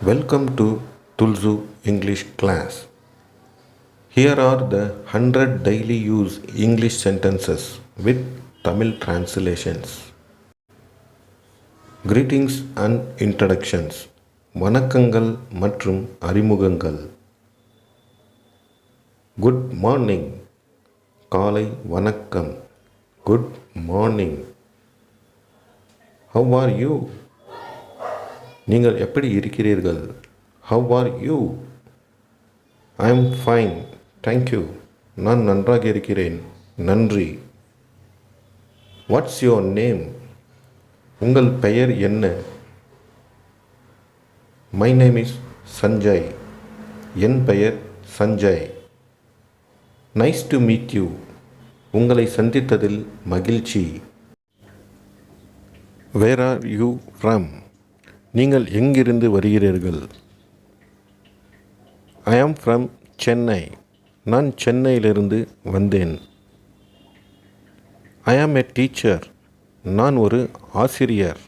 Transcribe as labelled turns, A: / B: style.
A: Welcome to Tulzu English class. Here are the 100 daily use English sentences with Tamil translations. Greetings and introductions. வணக்கங்கள் மற்றும் அறிமுகங்கள். Good morning. காலை வணக்கம். Good morning. How are you? நீங்கள் எப்படி இருக்கிறீர்கள்? How are you? I am fine. Thank you. நான் நன்றாக இருக்கிறேன். நன்றி. What's your name? உங்கள் பெயர் என்ன? My name is Sanjay. என் பெயர் Sanjay. Nice to meet you. உங்களை சந்தித்ததில் மகிழ்ச்சி. Where are you from? நீங்கள் எங்கிருந்து வருகிறீர்கள்? I am from Chennai. நான் சென்னையிலிருந்து வந்தேன். I am a teacher. நான் ஒரு ஆசிரியர்.